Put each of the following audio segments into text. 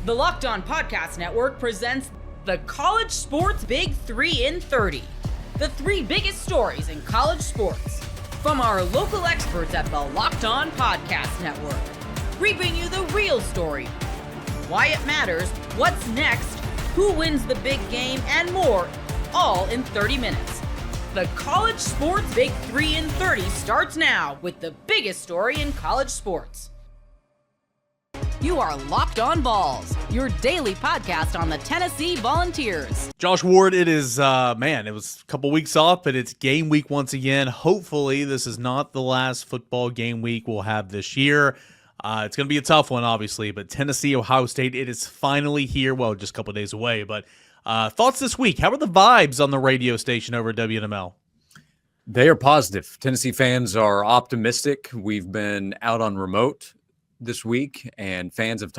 The Locked On Podcast Network presents the College Sports Big 3 in 30. The three biggest stories in college sports. From our local experts at the Locked On Podcast Network. Bringing you the real story. Why it matters, what's next, who wins the big game, and more, all in 30 minutes. The College Sports Big 3 in 30 starts now with the biggest story in college sports. You are Locked On Vols, your daily podcast on the Tennessee Volunteers. Josh Ward, it is, it was a couple weeks off, but it's game week once again. Hopefully, this is not the last football game week we'll have this year. It's going to be a tough one, obviously, but Tennessee, Ohio State, it is finally here. Well, just a couple days away, but thoughts this week. How are the vibes on the radio station over at WNML? They are positive. Tennessee fans are optimistic. We've been out on remote this week, and fans have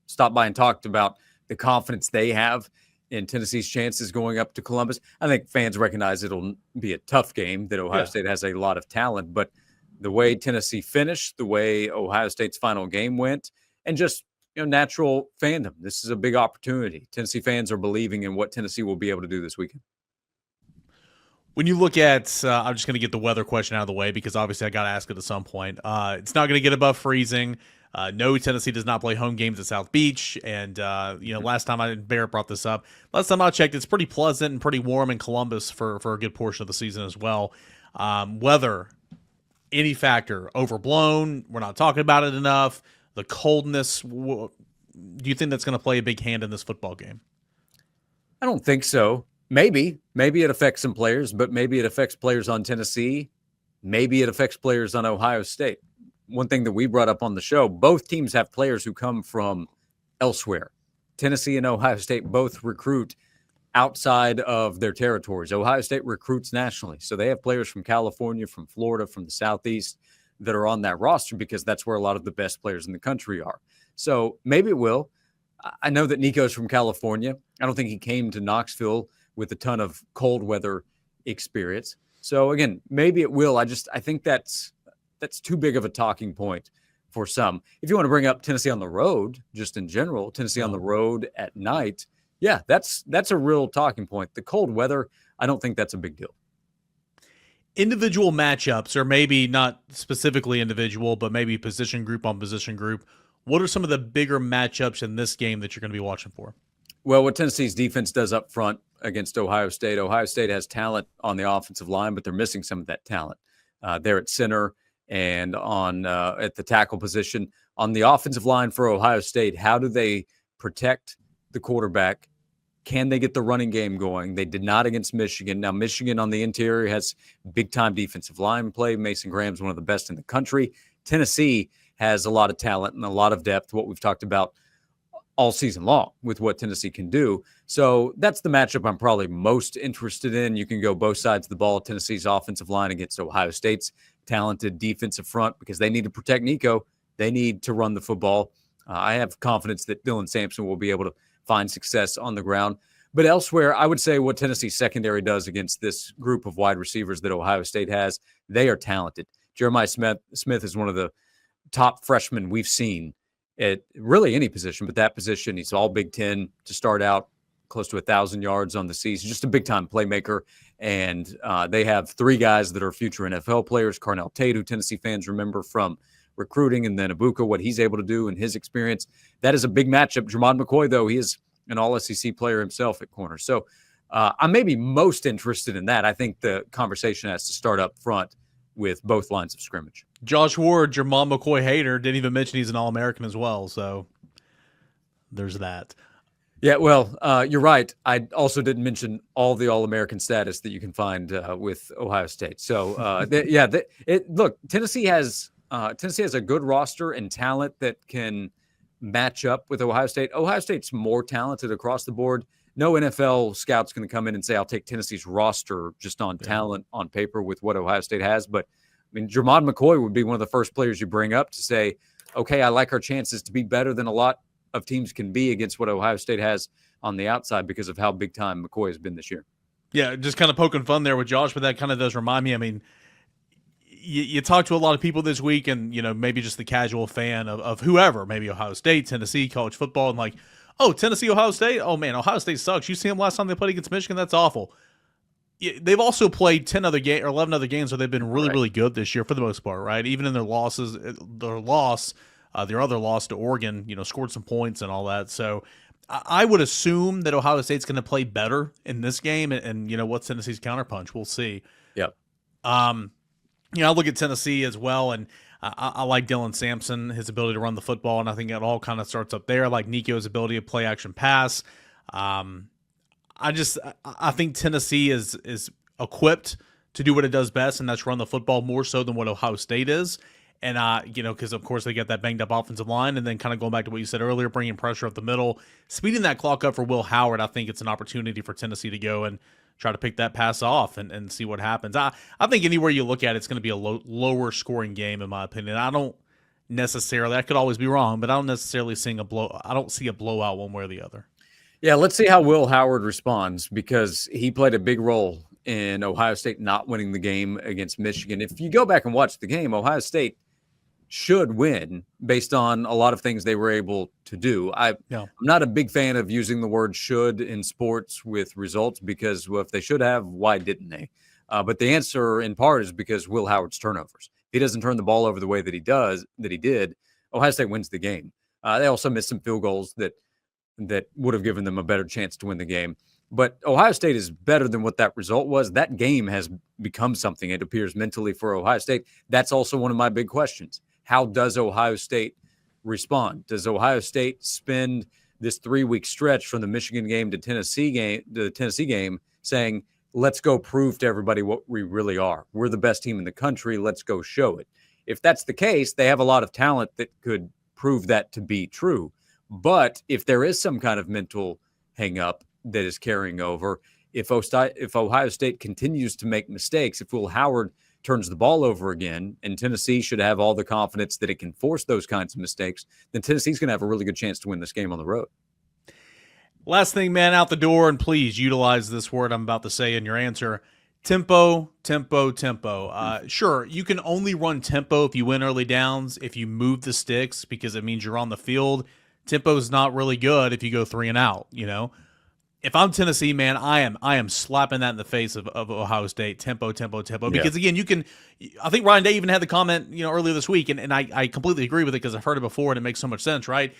stopped by and talked about the confidence they have in Tennessee's chances going up to Columbus. I think fans recognize it'll be a tough game, that Ohio State has a lot of talent, but the way Tennessee finished, the way Ohio State's final game went, and just natural fandom. This is a big opportunity. Tennessee fans are believing in what Tennessee will be able to do this weekend. When you look at, I'm just going to get the weather question out of the way because obviously I got to ask it at some point. It's not going to get above freezing. No, Tennessee does not play home games at South Beach. And, last time Barrett brought this up, last time I checked, it's pretty pleasant and pretty warm in Columbus for a good portion of the season as well. Weather, any factor, overblown. We're not talking about it enough. The coldness, do you think that's going to play a big hand in this football game? I don't think so. Maybe it affects some players, but maybe it affects players on Tennessee. Maybe it affects players on Ohio State. One thing that we brought up on the show, both teams have players who come from elsewhere. Tennessee and Ohio State both recruit outside of their territories. Ohio State recruits nationally. So they have players from California, from Florida, from the Southeast that are on that roster because that's where a lot of the best players in the country are. So maybe it will. I know that Nico's from California. I don't think he came to Knoxville with a ton of cold weather experience. So again, maybe it will. I think that's too big of a talking point for some. If you want to bring up Tennessee on the road, just in general, Tennessee on the road at night, yeah, that's a real talking point. The cold weather, I don't think that's a big deal. Individual matchups, or maybe not specifically individual, but maybe position group on position group. What are some of the bigger matchups in this game that you're going to be watching for? Well, what Tennessee's defense does up front against Ohio State. Ohio State has talent on the offensive line, but they're missing some of that talent. They're at center and on at the tackle position. On the offensive line for Ohio State, how do they protect the quarterback? Can they get the running game going? They did not against Michigan. Now, Michigan on the interior has big-time defensive line play. Mason Graham's one of the best in the country. Tennessee has a lot of talent and a lot of depth, what we've talked about all season long with what Tennessee can do. So that's the matchup I'm probably most interested in. You can go both sides of the ball. Tennessee's offensive line against Ohio State's talented defensive front because they need to protect Nico. They need to run the football. I have confidence that Dylan Sampson will be able to find success on the ground. But elsewhere, I would say what Tennessee's secondary does against this group of wide receivers that Ohio State has, they are talented. Jeremiah Smith is one of the top freshmen we've seen at really any position, but that position, he's all Big Ten to start out, close to 1,000 yards on the season, just a big-time playmaker. And they have three guys that are future NFL players, Carnell Tate, who Tennessee fans remember from recruiting, and then Ibuka, what he's able to do in his experience. That is a big matchup. Jermon McCoy, though, he is an all-SEC player himself at corner. So I'm maybe most interested in that. I think the conversation has to start up front with both lines of scrimmage. Josh Ward, Jermon McCoy hater, didn't even mention he's an All-American as well, so there's that. Yeah, well, you're right. I also didn't mention all the All-American status that you can find with Ohio State. So, look, Tennessee has a good roster and talent that can match up with Ohio State. Ohio State's more talented across the board. No NFL scout's going to come in and say, I'll take Tennessee's roster just on talent on paper with what Ohio State has. But, I mean, Jermon McCoy would be one of the first players you bring up to say, okay, I like our chances to be better than a lot of teams can be against what Ohio State has on the outside because of how big time McCoy has been this year. Yeah, just kind of poking fun there with Josh, but that kind of does remind me, I mean, you talk to a lot of people this week, and maybe just the casual fan of whoever, maybe Ohio State, Tennessee, college football, and like, oh, Tennessee, Ohio State, oh man, Ohio State sucks. You see them last time they played against Michigan? That's awful. They've also played 10 other games or 11 other games where they've been really, really good this year for the most part, right? Even in their losses, their other loss to Oregon, scored some points and all that. So I would assume that Ohio State's going to play better in this game, and what's Tennessee's counterpunch? We'll see. Yep. I look at Tennessee as well, and I like Dylan Sampson, his ability to run the football, and I think it all kind of starts up there. I like Nico's ability to play action pass. I think Tennessee is equipped to do what it does best, and that's run the football more so than what Ohio State is. And, because, of course, they get that banged-up offensive line, and then kind of going back to what you said earlier, bringing pressure up the middle, speeding that clock up for Will Howard, I think it's an opportunity for Tennessee to go and try to pick that pass off and see what happens. I think anywhere you look at it's going to be a lower scoring game, in my opinion. I don't necessarily – I could always be wrong, but I don't necessarily see a blowout one way or the other. Yeah, let's see how Will Howard responds, because he played a big role in Ohio State not winning the game against Michigan. If you go back and watch the game, Ohio State should win based on a lot of things they were able to do. I'm not a big fan of using the word should in sports with results, because if they should have, why didn't they? But the answer in part is because Will Howard's turnovers. If he doesn't turn the ball over the way that he did, Ohio State wins the game. They also missed some field goals that would have given them a better chance to win the game. But Ohio State is better than what that result was. That game has become something, it appears, mentally for Ohio State. That's also one of my big questions. How does Ohio State respond? Does Ohio State spend this 3-week stretch from the Michigan game to the Tennessee game saying, let's go prove to everybody what we really are? We're the best team in the country. Let's go show it. If that's the case, they have a lot of talent that could prove that to be true. But if there is some kind of mental hang-up that is carrying over, if Ohio State continues to make mistakes, if Will Howard turns the ball over again, and Tennessee should have all the confidence that it can force those kinds of mistakes, then Tennessee's going to have a really good chance to win this game on the road. Last thing, man, out the door, and please utilize this word I'm about to say in your answer. Tempo. Sure, you can only run tempo if you win early downs, if you move the sticks, because it means you're on the field. Tempo is not really good if you go 3 and out, If I'm Tennessee, man, I am slapping that in the face of Ohio State. Tempo. Because, again, I think Ryan Day even had the comment, earlier this week, and I completely agree with it because I've heard it before and it makes so much sense, right?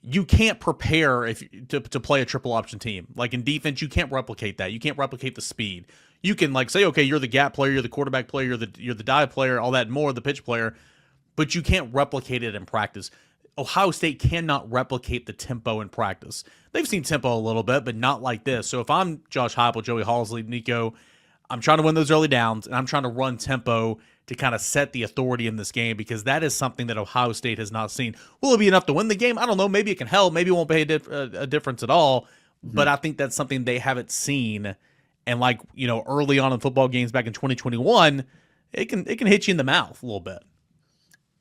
You can't prepare to play a triple option team. Like in defense, you can't replicate that. You can't replicate the speed. You can say, okay, you're the gap player, you're the quarterback player, you're the dive player, all that and more, the pitch player, but you can't replicate it in practice. Ohio State cannot replicate the tempo in practice. They've seen tempo a little bit, but not like this. So if I'm Josh Heupel, Joey Halzle, Nico, I'm trying to win those early downs, and I'm trying to run tempo to kind of set the authority in this game, because that is something that Ohio State has not seen. Will it be enough to win the game? I don't know. Maybe it can help. Maybe it won't pay a difference at all. But I think that's something they haven't seen. And early on in football games back in 2021, it can hit you in the mouth a little bit.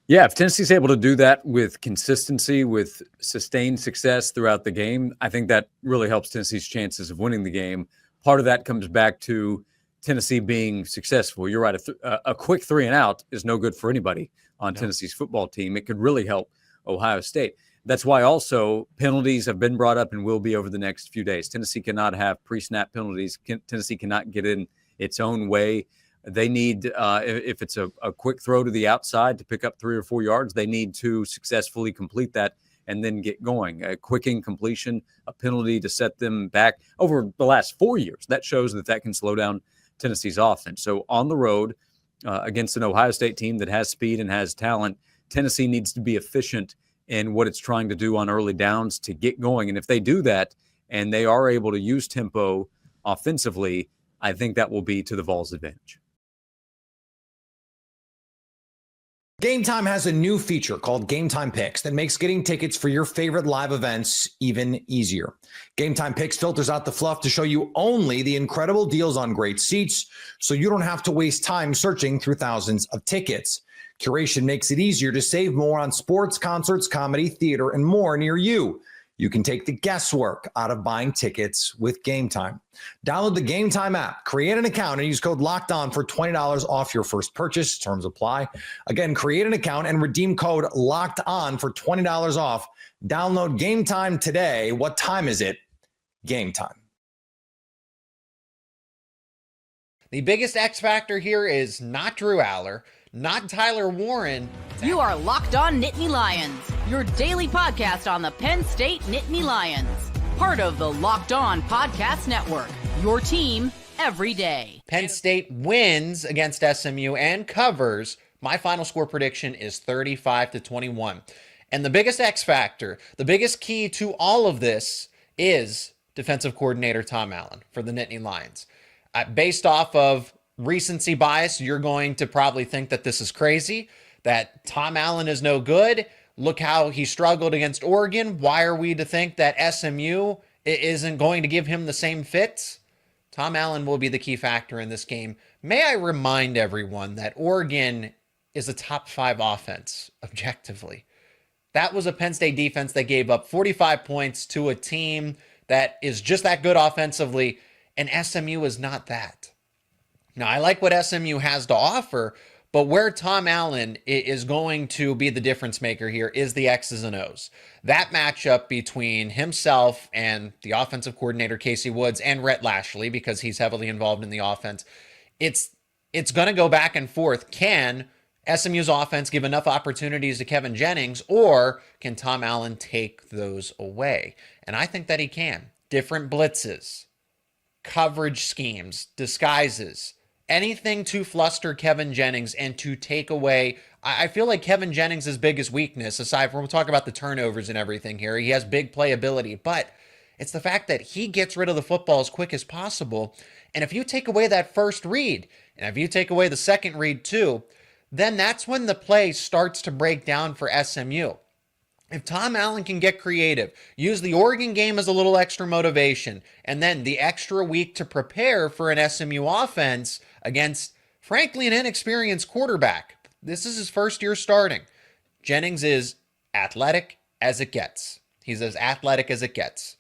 Yeah, if Tennessee's able to do that with consistency, with sustained success throughout the game, I think that really helps Tennessee's chances of winning the game. Part of that comes back to Tennessee being successful. You're right. A quick 3 and out is no good for anybody on Tennessee's football team. It could really help Ohio State. That's why also penalties have been brought up and will be over the next few days. Tennessee cannot have pre-snap penalties. Tennessee cannot get in its own way. They need, if it's a quick throw to the outside to pick up 3 or 4 yards, they need to successfully complete that and then get going. A quick incompletion, a penalty to set them back over the last 4 years. That shows that can slow down Tennessee's offense. So on the road against an Ohio State team that has speed and has talent, Tennessee needs to be efficient in what it's trying to do on early downs to get going. And if they do that and they are able to use tempo offensively, I think that will be to the Vols' advantage. Gametime has a new feature called Gametime Picks that makes getting tickets for your favorite live events even easier. Gametime Picks filters out the fluff to show you only the incredible deals on great seats, so you don't have to waste time searching through thousands of tickets. Curation makes it easier to save more on sports, concerts, comedy, theater, and more near you. You can take the guesswork out of buying tickets with Gametime. Download the Gametime app, create an account, and use code LOCKEDON for $20 off your first purchase. Terms apply. Again, create an account and redeem code LOCKEDON for $20 off. Download Gametime today. What time is it? Gametime. The biggest X factor here is not Drew Aller, not Tyler Warren. You are Locked On Nittany Lions, your daily podcast on the Penn State Nittany Lions. Part of the Locked On Podcast Network, your team every day. Penn State wins against SMU and covers. My final score prediction is 35-21. And the biggest X factor, the biggest key to all of this is defensive coordinator Tom Allen for the Nittany Lions. Based off of recency bias, you're going to probably think that this is crazy, that Tom Allen is no good. Look how he struggled against Oregon. Why are we to think that SMU isn't going to give him the same fits? Tom Allen will be the key factor in this game. May I remind everyone that Oregon is a top 5 offense, objectively. That was a Penn State defense that gave up 45 points to a team that is just that good offensively, and SMU is not that. Now, I like what SMU has to offer, but where Tom Allen is going to be the difference maker here is the X's and O's. That matchup between himself and the offensive coordinator, Casey Woods, and Rhett Lashley, because he's heavily involved in the offense, it's going to go back and forth. Can SMU's offense give enough opportunities to Kevin Jennings, or can Tom Allen take those away? And I think that he can. Different blitzes, coverage schemes, disguises, anything to fluster Kevin Jennings and to take away. I feel like Kevin Jennings' biggest weakness, aside from, we'll talk about the turnovers and everything here, he has big playability, but it's the fact that he gets rid of the football as quick as possible. And if you take away that first read, and if you take away the second read too, then that's when the play starts to break down for SMU. If Tom Allen can get creative, use the Oregon game as a little extra motivation, and then the extra week to prepare for an SMU offense against, frankly, an inexperienced quarterback. This is his first year starting. Jennings is athletic as it gets. He's as athletic as it gets.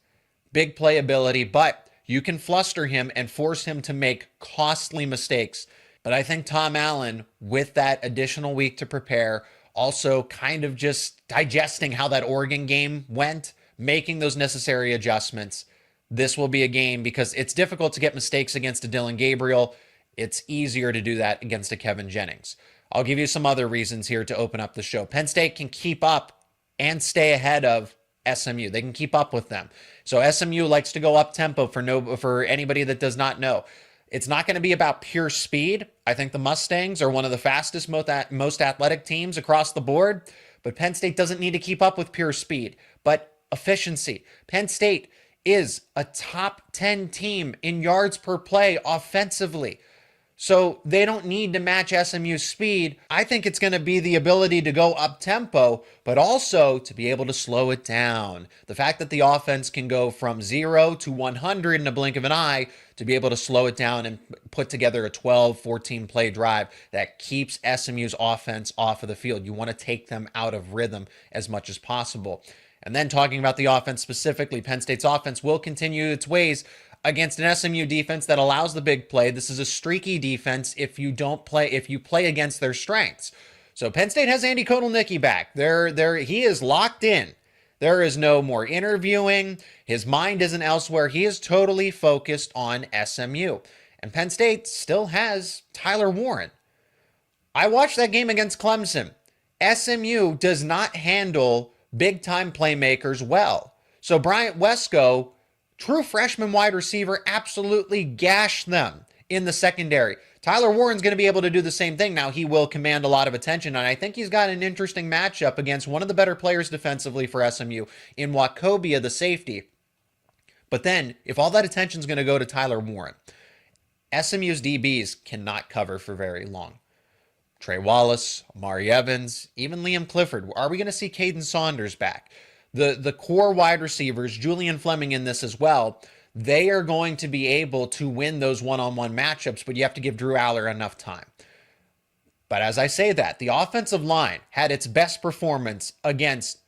Big playability, but you can fluster him and force him to make costly mistakes. But I think Tom Allen, with that additional week to prepare, also kind of just digesting how that Oregon game went, making those necessary adjustments. This will be a game, because it's difficult to get mistakes against a Dylan Gabriel. It's easier to do that against a Kevin Jennings. I'll give you some other reasons here to open up the show. Penn State can keep up and stay ahead of SMU. They can keep up with them. So SMU likes to go up tempo for anybody that does not know. It's not going to be about pure speed. I think the Mustangs are one of the fastest, most athletic teams across the board, but Penn State doesn't need to keep up with pure speed, but efficiency. Penn State is a top 10 team in yards per play offensively. So they don't need to match SMU's speed. I think it's going to be the ability to go up tempo, but also to be able to slow it down. The fact that the offense can go from 0 to 100 in a blink of an eye, to be able to slow it down and put together a 12, 14 play drive that keeps SMU's offense off of the field. You want to take them out of rhythm as much as possible. And then talking about the offense specifically, Penn State's offense will continue its ways against an SMU defense that allows the big play. This is a streaky defense if you play against their strengths. So Penn State has Andy Kotelnicki back. He is locked in. There is no more interviewing. His mind isn't elsewhere. He is totally focused on SMU. And Penn State still has Tyler Warren. I watched that game against Clemson. SMU does not handle big-time playmakers well. So Bryant Wesco, true freshman wide receiver, absolutely gashed them in the secondary. Tyler Warren's going to be able to do the same thing. Now, he will command a lot of attention, and I think he's got an interesting matchup against one of the better players defensively for SMU in Wachovia, the safety. But then, if all that attention is going to go to Tyler Warren, SMU's DBs cannot cover for very long. Trey Wallace, Amari Evans, even Liam Clifford. Are we going to see Caden Saunders back? The core wide receivers, Julian Fleming in this as well, they are going to be able to win those one-on-one matchups, but you have to give Drew Aller enough time. But as I say that, the offensive line had its best performance against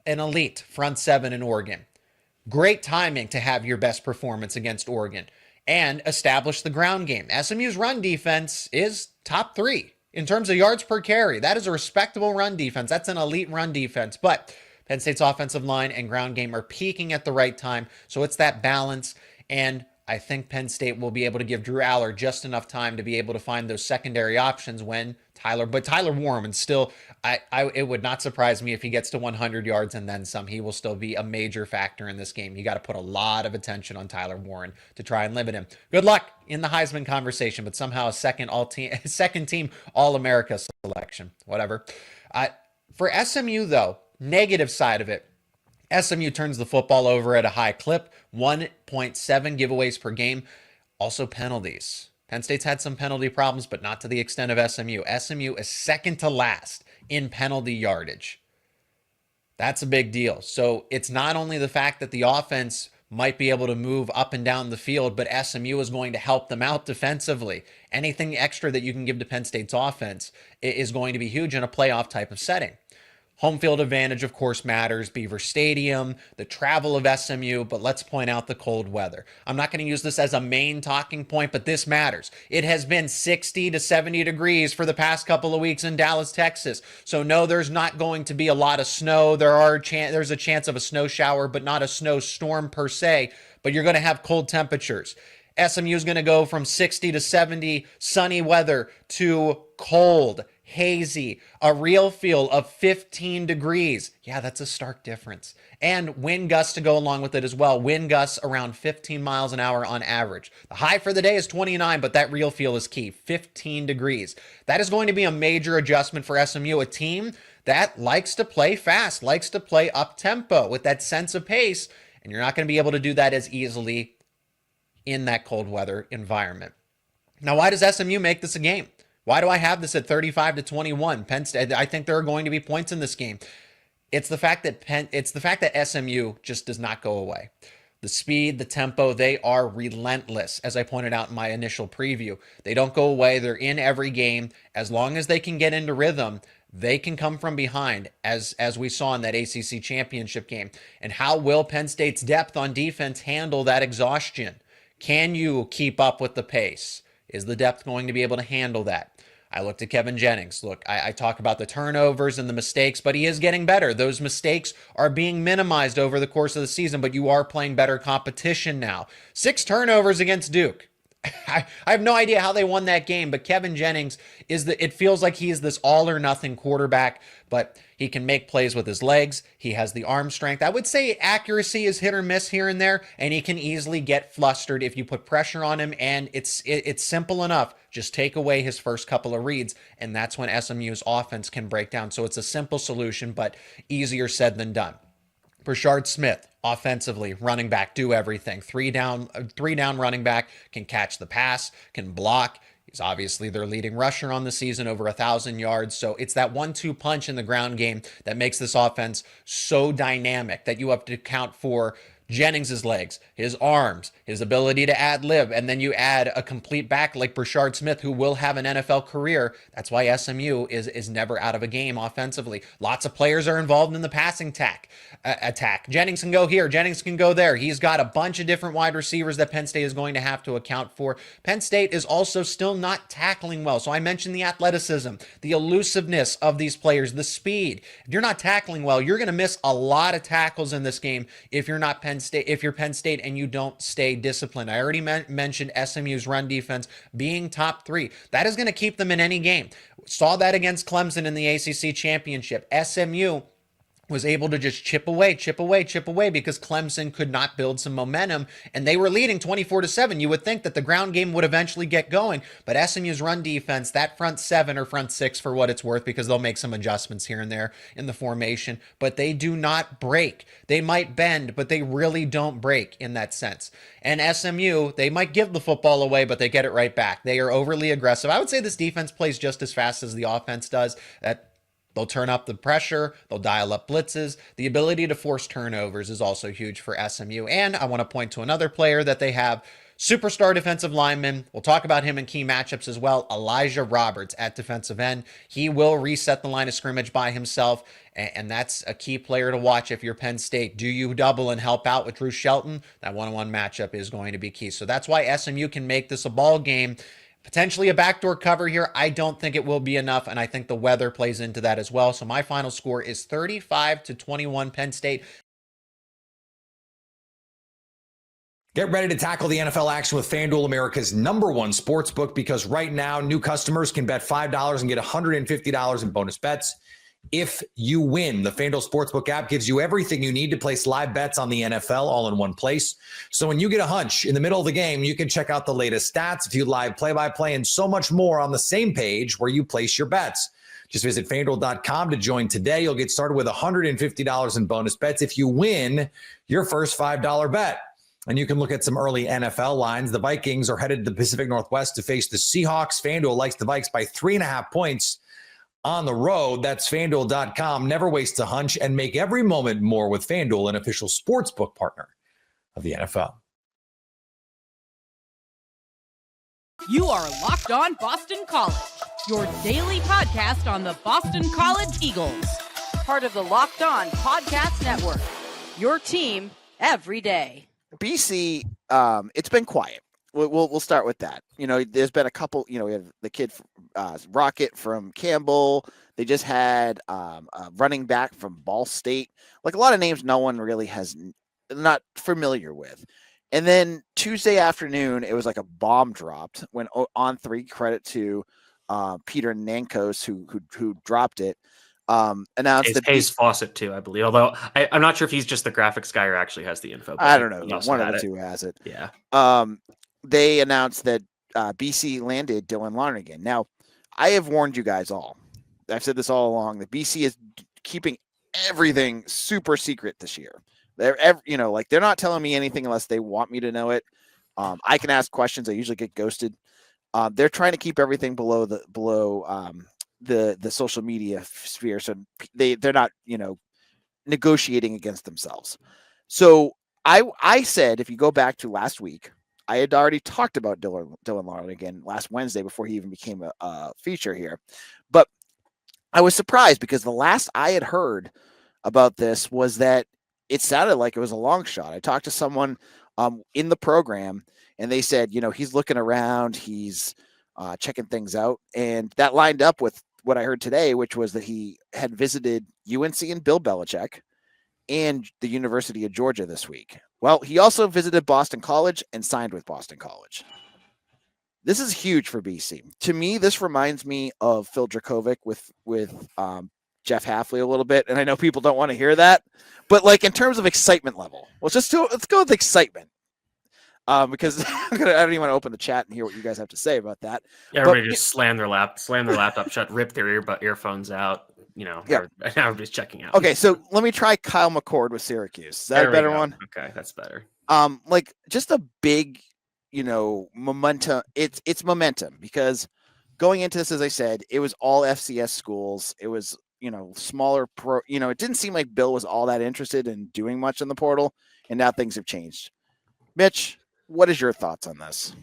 an elite front seven in Oregon. Great timing to have your best performance against Oregon and establish the ground game. SMU's run defense is top 3 in terms of yards per carry. That is a respectable run defense. That's an elite run defense. But Penn State's offensive line and ground game are peaking at the right time. So it's that balance. And I think Penn State will be able to give Drew Aller just enough time to be able to find those secondary options when Tyler Warman still, it would not surprise me if he gets to 100 yards and then some. He will still be a major factor in this game. You got to put a lot of attention on Tyler Warren to try and limit him. Good luck in the Heisman conversation, but somehow a second team All-America selection, whatever. For SMU though, negative side of it, SMU turns the football over at a high clip, 1.7 giveaways per game. Also penalties. Penn State's had some penalty problems, but not to the extent of SMU. SMU is second to last in penalty yardage. That's a big deal. So it's not only the fact that the offense might be able to move up and down the field, but SMU is going to help them out defensively. Anything extra that you can give to Penn State's offense is going to be huge in a playoff type of setting. Home field advantage, of course, matters. Beaver Stadium, the travel of SMU, but let's point out the cold weather. I'm not going to use this as a main talking point, but this matters. It has been 60 to 70 degrees for the past couple of weeks in Dallas, Texas. So no, there's not going to be a lot of snow. There's a chance of a snow shower, but not a snowstorm per se, but you're going to have cold temperatures. SMU is going to go from 60 to 70 sunny weather to cold, hazy, a real feel of 15 degrees. Yeah, that's a stark difference. And wind gusts to go along with it as well. Wind gusts around 15 miles an hour on average. The high for the day is 29, but that real feel is key, 15 degrees. That is going to be a major adjustment for SMU, a team that likes to play fast, likes to play up-tempo with that sense of pace, and you're not going to be able to do that as easily in that cold weather environment. Now, why does SMU make this a game? Why do I have this at 35 to 21? Penn State, I think there are going to be points in this game. It's the fact that SMU just does not go away. The speed, the tempo, they are relentless, as I pointed out in my initial preview. They don't go away. They're in every game. As long as they can get into rhythm, they can come from behind, as we saw in that ACC championship game. And how will Penn State's depth on defense handle that exhaustion? Can you keep up with the pace? Is the depth going to be able to handle that? I looked at Kevin Jennings. Look, I talk about the turnovers and the mistakes, but he is getting better. Those mistakes are being minimized over the course of the season, but you are playing better competition now. 6 turnovers against Duke. I have no idea how they won that game, but Kevin Jennings it feels like he is this all or nothing quarterback, but he can make plays with his legs. He has the arm strength. I would say accuracy is hit or miss here and there, and he can easily get flustered if you put pressure on him, and it's simple enough. Just take away his first couple of reads, and that's when SMU's offense can break down. So it's a simple solution, but easier said than done. Brashard Smith, offensively, running back, do everything. Three down running back, can catch the pass, can block. He's obviously their leading rusher on the season, over 1,000 yards. So it's that 1-2 punch in the ground game that makes this offense so dynamic that you have to account for Jennings' legs, his arms, his ability to ad lib, and then you add a complete back like Brashard Smith, who will have an NFL career. That's why SMU is never out of a game offensively. Lots of players are involved in the passing attack. Jennings can go here. Jennings can go there. He's got a bunch of different wide receivers that Penn State is going to have to account for. Penn State is also still not tackling well. So I mentioned the athleticism, the elusiveness of these players, the speed. If you're not tackling well, you're going to miss a lot of tackles in this game if you're Penn State and you don't stay disciplined. I already mentioned SMU's run defense being top 3. That is going to keep them in any game. Saw that against Clemson in the ACC championship. SMU was able to just chip away because Clemson could not build some momentum, and they were leading 24-7. You would think that the ground game would eventually get going, but SMU's run defense, that front 7 or front 6 for what it's worth, because they'll make some adjustments here and there in the formation, but they do not break. They might bend, but they really don't break in that sense. And SMU, they might give the football away, but they get it right back. They are overly aggressive. I would say this defense plays just as fast as the offense does. They'll turn up the pressure. They'll dial up blitzes. The ability to force turnovers is also huge for SMU. And I want to point to another player that they have, Superstar defensive lineman. We'll talk about him in key matchups as well. Elijah Roberts at defensive end. He will reset the line of scrimmage by himself, and that's a key player to watch if you're Penn State. Do you double and help out with Drew Shelton? That one-on-one matchup is going to be key. So that's why SMU can make this a ball game. Potentially a backdoor cover here. I don't think it will be enough, and I think the weather plays into that as well. So my final score is 35-21 Penn State. Get ready to tackle the NFL action with FanDuel, America's #1 sportsbook, because right now new customers can bet $5 and get $150 in bonus bets if you win. The FanDuel Sportsbook app gives you everything you need to place live bets on the NFL all in one place. So when you get a hunch in the middle of the game, you can check out the latest stats, view live play-by-play, and so much more on the same page where you place your bets. Just visit FanDuel.com to join today. You'll get started with $150 in bonus bets if you win your first $5 bet. And you can look at some early NFL lines. The Vikings are headed to the Pacific Northwest to face the Seahawks. FanDuel likes the Vikes by 3.5 points on the road. That's FanDuel.com. Never waste a hunch and make every moment more with FanDuel, an official sportsbook partner of the NFL. You are Locked On Boston College, your daily podcast on the Boston College Eagles. Part of the Locked On Podcast Network, your team every day. BC, it's been quiet. We'll start with that. You know, there's been a couple. You know, we have the kid Rocket from Campbell. They just had a running back from Ball State. Like a lot of names, no one really has not familiar with. And then Tuesday afternoon, it was like a bomb dropped when on 3. Credit to Peter Nankos who dropped it. Announced that Hayes Fawcett too, I believe. Although I'm not sure if he's just the graphics guy or actually has the info. I don't know. One of the two has it. Yeah. They announced that BC landed Dylan Lonergan. Now, I have warned you guys all. I've said this all along that BC is keeping everything super secret this year. They're not telling me anything unless they want me to know it. I can ask questions. I usually get ghosted. They're trying to keep everything below the social media sphere, so they're not negotiating against themselves. So I said, if you go back to last week, I had already talked about Dylan Lonergan last Wednesday before he even became a feature here, but I was surprised because the last I had heard about this was that it sounded like it was a long shot. I talked to someone in the program, and they said, he's looking around, he's checking things out, and that lined up with what I heard today, which was that he had visited UNC and Bill Belichick and the University of Georgia this week. Well, he also visited Boston College and signed with Boston College. This is huge for BC. To me, this reminds me of Phil Dracovic with Jeff Hafley a little bit. And I know people don't want to hear that, but like in terms of excitement level, let's go with excitement. Because I don't even want to open the chat and hear what you guys have to say about that. Yeah, everybody just slam their laptop shut, rip their earphones out. Everybody's checking out. Okay, so let me try Kyle McCord with Syracuse. Is that a better one? Okay, that's better. Like just a big, momentum. It's momentum because going into this, as I said, it was all FCS schools. It was, smaller pro. It didn't seem like Bill was all that interested in doing much in the portal, and now things have changed. Mitch, what is your thoughts on this?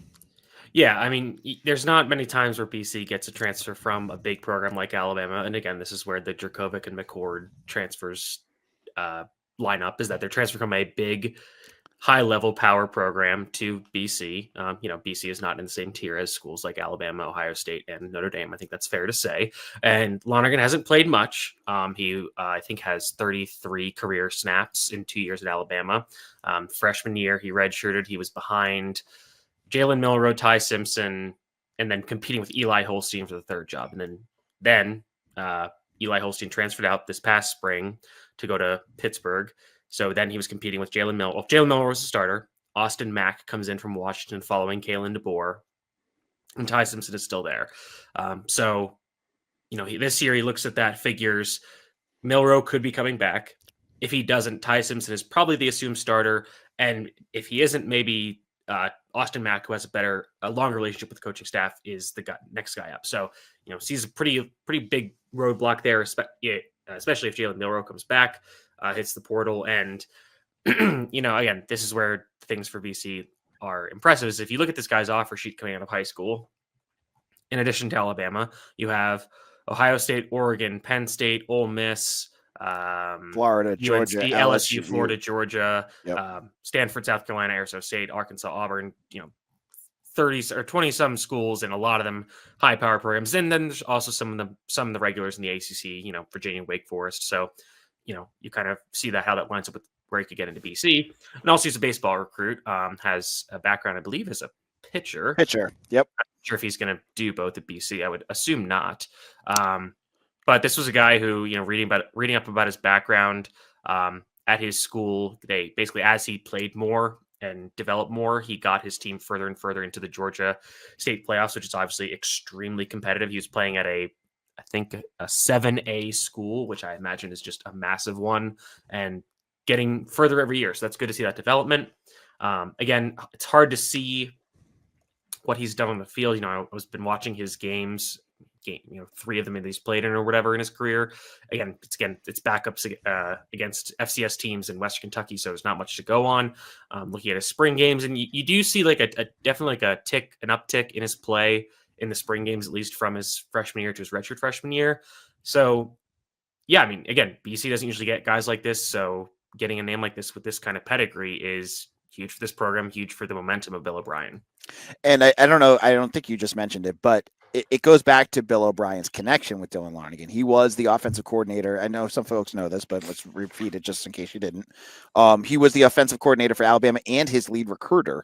Yeah, I mean, there's not many times where BC gets a transfer from a big program like Alabama. And again, this is where the Dracovic and McCord transfers line up, is that they're transferring from a big, high-level power program to BC. BC is not in the same tier as schools like Alabama, Ohio State, and Notre Dame. I think that's fair to say. And Lonergan hasn't played much. He, I think, has 33 career snaps in 2 years at Alabama. Freshman year, he redshirted. He was behind Jalen Milroe, Ty Simpson, and then competing with Eli Holstein for the third job. And then Eli Holstein transferred out this past spring to go to Pittsburgh. So then he was competing with Jalen Milroe. Well, Jalen Milroe was the starter. Austin Mack comes in from Washington following Kalen DeBoer. And Ty Simpson is still there. This year he looks at that, figures Milroe could be coming back. If he doesn't, Ty Simpson is probably the assumed starter. And if he isn't, maybe Austin Mack, who has a longer relationship with the coaching staff, is the next guy up. So, sees a pretty big roadblock there, especially if Jalen Milroe comes back, hits the portal. And, again, this is where things for BC are impressive is if you look at this guy's offer sheet coming out of high school, in addition to Alabama, you have Ohio State, Oregon, Penn State, Ole Miss, Florida, UNC, Georgia, LSU, LSU. Florida, Georgia, Yep. Stanford, South Carolina, Arizona State, Arkansas, Auburn, 30 or 20 some schools, and a lot of them high power programs. And then there's also some of the regulars in the ACC, Virginia, Wake Forest. So, you kind of see how that lines up with where he could get into BC. And also he's a baseball recruit, has a background, I believe, as a pitcher. Yep. Not sure if he's going to do both at BC. I would assume not. But this was a guy who, reading up about his background at his school, they basically, as he played more and developed more, he got his team further and further into the Georgia State playoffs, which is obviously extremely competitive. He was playing at I think a 7A school, which I imagine is just a massive one, and getting further every year. So that's good to see that development. Again, it's hard to see what he's done on the field. I've been watching his games, 3 of them that he's played in or whatever in his career. It's backups against FCS teams in Western Kentucky, so there's not much to go on. Looking at his spring games, and you do see definitely an uptick in his play in the spring games, at least from his freshman year to his redshirt freshman year. So, yeah, I mean, again, BC doesn't usually get guys like this, so getting a name like this with this kind of pedigree is huge for this program, huge for the momentum of Bill O'Brien. And I don't know, I don't think you just mentioned it, but it goes back to Bill O'Brien's connection with Dylan Larnagin. He was the offensive coordinator. I know some folks know this, but let's repeat it just in case you didn't. He was the offensive coordinator for Alabama and his lead recruiter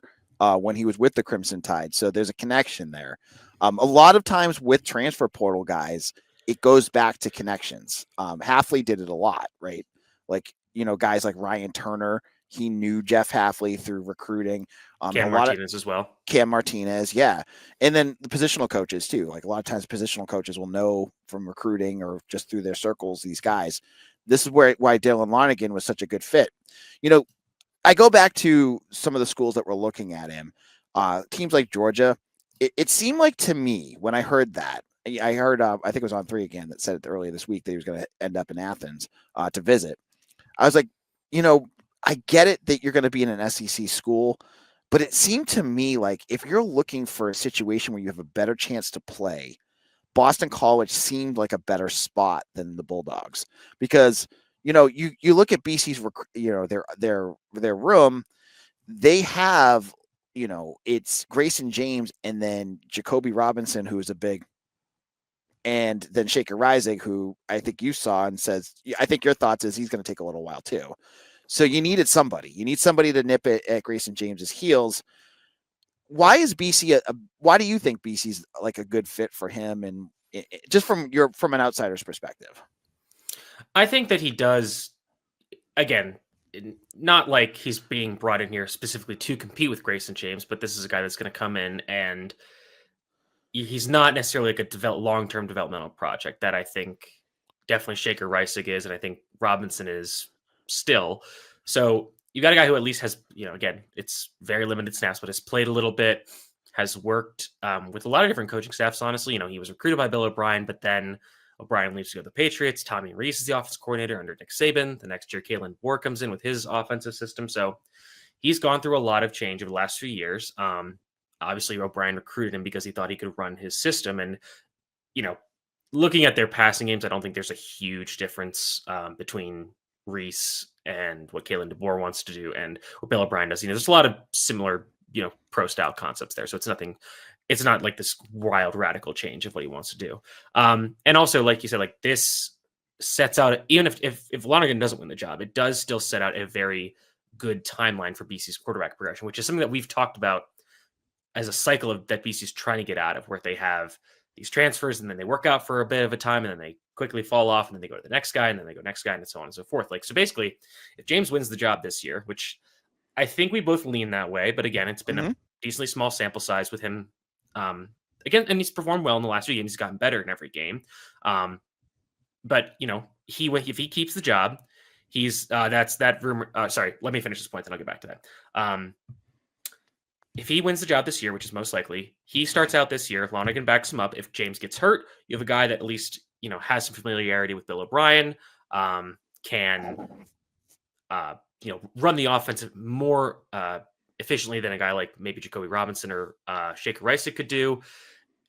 when he was with the Crimson Tide. So there's a connection there. A lot of times with transfer portal guys, it goes back to connections. Hafley did it a lot, right? Guys like Ryan Turner, he knew Jeff Hafley through recruiting. Cam Martinez as well. Cam Martinez, yeah. And then the positional coaches too. A lot of times positional coaches will know from recruiting or just through their circles, these guys. This is why Dylan Larnagin was such a good fit. I go back to some of the schools that were looking at him. Teams like Georgia, it seemed like to me when I heard that, I heard, I think it was on 3 again that said it earlier this week that he was going to end up in Athens to visit. I was like, I get it that you're going to be in an SEC school, but it seemed to me like if you're looking for a situation where you have a better chance to play, Boston College seemed like a better spot than the Bulldogs because, you look at BC's, their room, they have, it's Grayson James and then Jacoby Robinson, who is a big, and then Shaker Rising, who I think you saw and says, I think your thoughts is he's going to take a little while too. So you needed somebody. You need somebody to nip it at Grayson James's heels. Why is BC why do you think BC's like a good fit for him? And just from an outsider's perspective, I think that he does. Again, not like he's being brought in here specifically to compete with Grayson James, but this is a guy that's going to come in and he's not necessarily like a long-term developmental project that I think definitely Shaker Risig is, and I think Robinson is still. So you got a guy who at least has, again, it's very limited snaps, but has played a little bit, has worked with a lot of different coaching staffs. Honestly, he was recruited by Bill O'Brien, but then O'Brien leaves to go to the Patriots. Tommy Rees is the offensive coordinator under Nick Saban. The next year, Kalen Moore comes in with his offensive system. So he's gone through a lot of change over the last few years. Obviously, O'Brien recruited him because he thought he could run his system. And, looking at their passing games, I don't think there's a huge difference between Reese and what Kalen DeBoer wants to do and what Bill O'Brien does. There's a lot of similar, pro style concepts there. So it's not like this wild radical change of what he wants to do. And also, like you said, like this sets out, even if Lonergan doesn't win the job, it does still set out a very good timeline for BC's quarterback progression, which is something that we've talked about as a cycle of that BC's trying to get out of, where they have these transfers and then they work out for a bit of a time and then they quickly fall off and then they go to the next guy and then they go next guy and so on and so forth. So basically, if James wins the job this year, which I think we both lean that way, but again, it's been a decently small sample size with him. Again, and he's performed well in the last few games. He's gotten better in every game. But if he keeps the job, he's that's that rumor. Sorry, let me finish this point, then I'll get back to that. If he wins the job this year, which is most likely, he starts out this year. If Lonergan backs him up, if James gets hurt, you have a guy that at least has some familiarity with Bill O'Brien, can run the offense more efficiently than a guy like maybe Jacoby Robinson or Shaker Rice could do.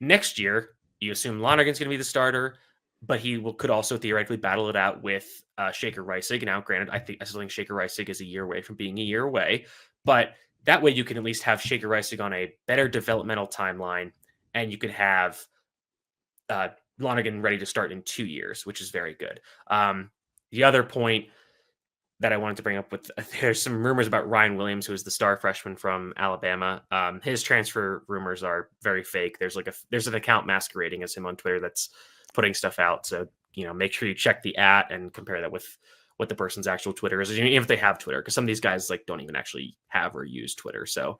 Next year, you assume Lonergan's going to be the starter, but he could also theoretically battle it out with Shaker Reisig. Now, granted, I still think Shaker Reisig is a year away from being a year away, but that way you can at least have Shaker Reisig on a better developmental timeline, and you could have Lonergan ready to start in 2 years, which is very good. The other point that I wanted to bring up there's some rumors about Ryan Williams, who is the star freshman from Alabama. His transfer rumors are very fake. There's an account masquerading as him on Twitter that's putting stuff out. So, make sure you check the @ and compare that with what the person's actual Twitter is, even if they have Twitter, because some of these guys don't even actually have or use Twitter. So,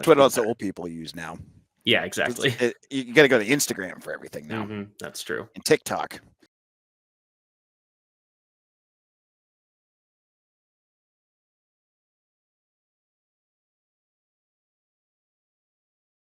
Twitter also old people use now. Yeah, exactly. You got to go to Instagram for everything now. That's true. And TikTok.